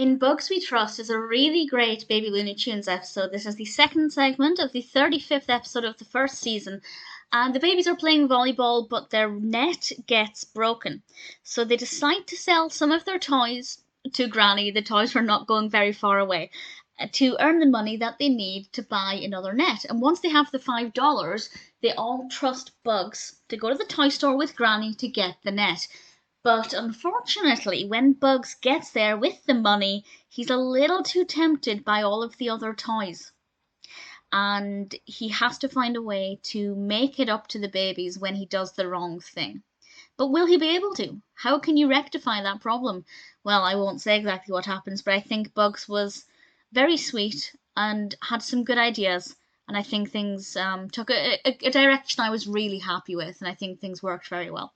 In Bugs We Trust is a really great Baby Looney Tunes episode. This is the second segment of the 35th episode of the first season. And the babies are playing volleyball, but their net gets broken. So they decide to sell some of their toys to Granny. The toys were not going very far away, to earn the money that they need to buy another net. And once they have the $5, they all trust Bugs to go to the toy store with Granny to get the net. But unfortunately, when Bugs gets there with the money, he's a little too tempted by all of the other toys. And he has to find a way to make it up to the babies when he does the wrong thing. But will he be able to? How can you rectify that problem? Well, I won't say exactly what happens, but I think Bugs was very sweet and had some good ideas. And I think things took a direction I was really happy with, and I think things worked very well.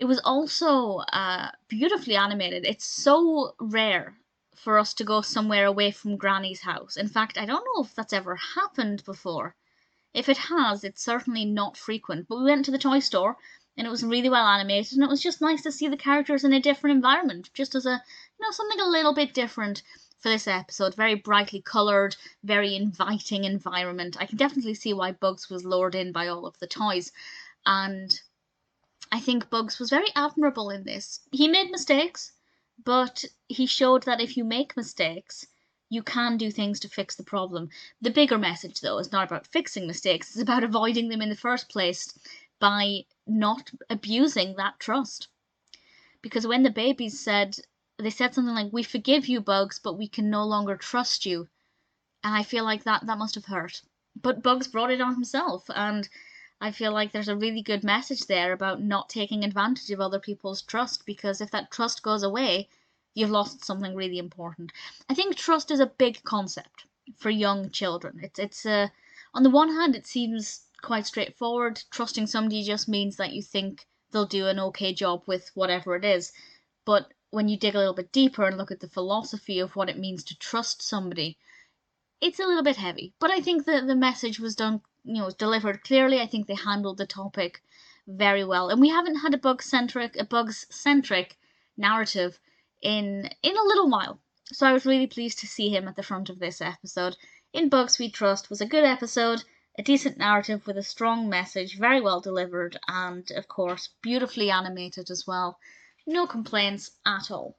It was also beautifully animated. It's so rare for us to go somewhere away from Granny's house. In fact, I don't know if that's ever happened before. If it has, it's certainly not frequent. But we went to the toy store and it was really well animated, and it was just nice to see the characters in a different environment, just as something a little bit different for this episode. Very brightly coloured, very inviting environment. I can definitely see why Bugs was lured in by all of the toys. And I think Bugs was very admirable in this. He made mistakes, but he showed that if you make mistakes, you can do things to fix the problem. The bigger message, though, is not about fixing mistakes, it's about avoiding them in the first place by not abusing that trust. Because when the babies said something like, "We forgive you, Bugs, but we can no longer trust you," and I feel like that must have hurt. But Bugs brought it on himself, and I feel like there's a really good message there about not taking advantage of other people's trust, because if that trust goes away, you've lost something really important. I think trust is a big concept for young children. It's on the one hand, it seems quite straightforward. Trusting somebody just means that you think they'll do an okay job with whatever it is. But when you dig a little bit deeper and look at the philosophy of what it means to trust somebody, it's a little bit heavy. But I think that the message was delivered clearly. I think they handled the topic very well. And we haven't had a Bugs-centric narrative in a little while. So I was really pleased to see him at the front of this episode. In Bugs We Trust was a good episode, a decent narrative with a strong message, very well delivered, and of course beautifully animated as well. No complaints at all.